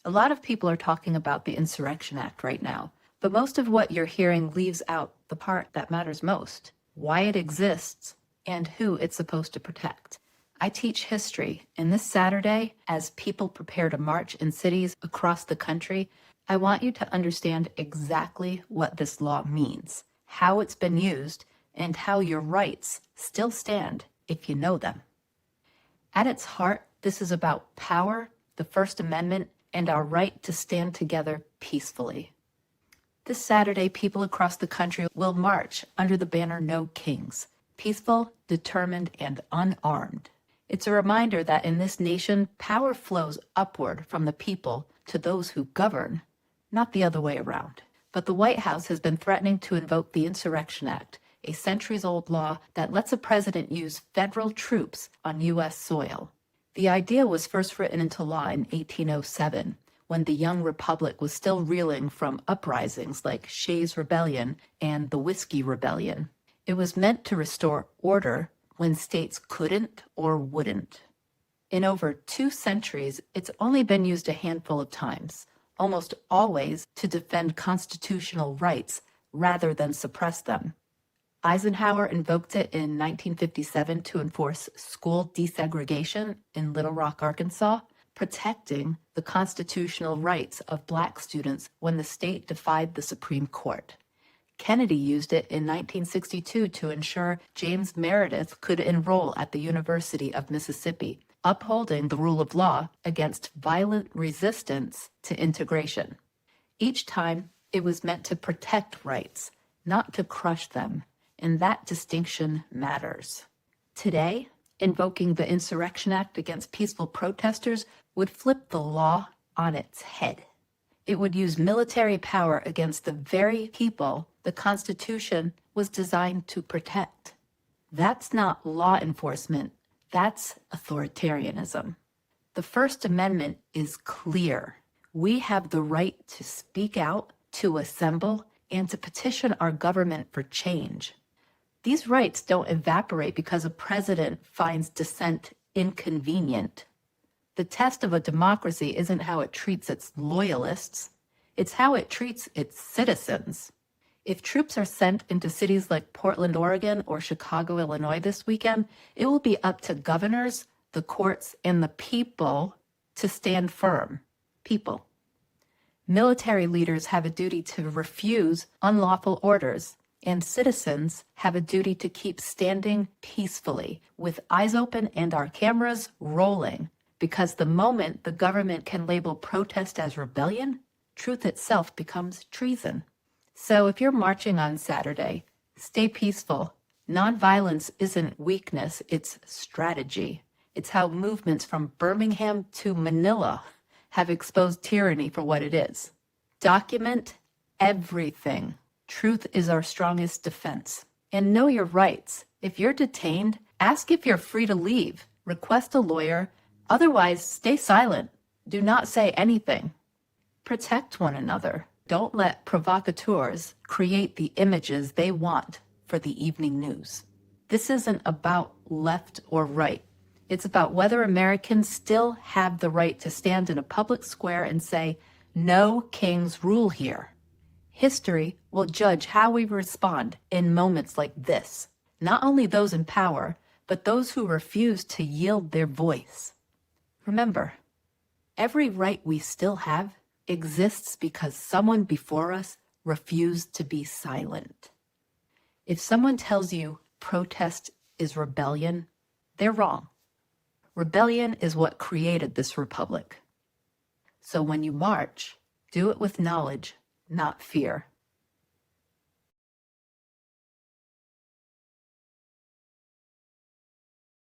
A lot of people are talking about the Insurrection Act right now, but most of what you're hearing leaves out the part that matters most: why it exists and who it's supposed to protect. I teach history, and this Saturday, as people prepare to march in cities across the country, I want you to understand exactly what this law means, how it's been used, and how your rights still stand if you know them. At its heart, this is about power, the First Amendment, and our right to stand together peacefully. This Saturday, people across the country will march under the banner "No Kings," peaceful, determined, and unarmed. It's a reminder that in this nation, power flows upward from the people to those who govern, not the other way around. But the White House has been threatening to invoke the Insurrection Act, a centuries-old law that lets a president use federal troops on U.S. soil. The idea was first written into law in 1807, when the young republic was still reeling from uprisings like Shays' Rebellion and the Whiskey Rebellion. It was meant to restore order when states couldn't or wouldn't. In over 2 centuries, it's only been used a handful of times, almost always to defend constitutional rights rather than suppress them. Eisenhower invoked it in 1957 to enforce school desegregation in Little Rock, Arkansas, protecting the constitutional rights of Black students when the state defied the Supreme Court. Kennedy used it in 1962 to ensure James Meredith could enroll at the University of Mississippi, upholding the rule of law against violent resistance to integration. Each time, it was meant to protect rights, not to crush them. And that distinction matters. Today, invoking the Insurrection Act against peaceful protesters would flip the law on its head. It would use military power against the very people the Constitution was designed to protect. That's not law enforcement, that's authoritarianism. The First Amendment is clear. We have the right to speak out, to assemble, and to petition our government for change. These rights don't evaporate because a president finds dissent inconvenient. The test of a democracy isn't how it treats its loyalists, it's how it treats its citizens. If troops are sent into cities like Portland, Oregon, or Chicago, Illinois this weekend, it will be up to governors, the courts, and the people to stand firm. People. Military leaders have a duty to refuse unlawful orders, and citizens have a duty to keep standing peacefully, with eyes open and our cameras rolling, because the moment the government can label protest as rebellion, truth itself becomes treason. So if you're marching on Saturday, stay peaceful. Nonviolence isn't weakness, it's strategy. It's how movements from Birmingham to Manila have exposed tyranny for what it is. Document everything. Truth is our strongest defense. And know your rights. If you're detained, ask if you're free to leave. Request a lawyer. Otherwise, stay silent. Do not say anything. Protect one another. Don't let provocateurs create the images they want for the evening news. This isn't about left or right. It's about whether Americans still have the right to stand in a public square and say, "No kings rule here." History will judge how we respond in moments like this. Not only those in power, but those who refuse to yield their voice. Remember, every right we still have exists because someone before us refused to be silent. If someone tells you protest is rebellion, they're wrong. Rebellion is what created this republic. So when you march, do it with knowledge, not fear.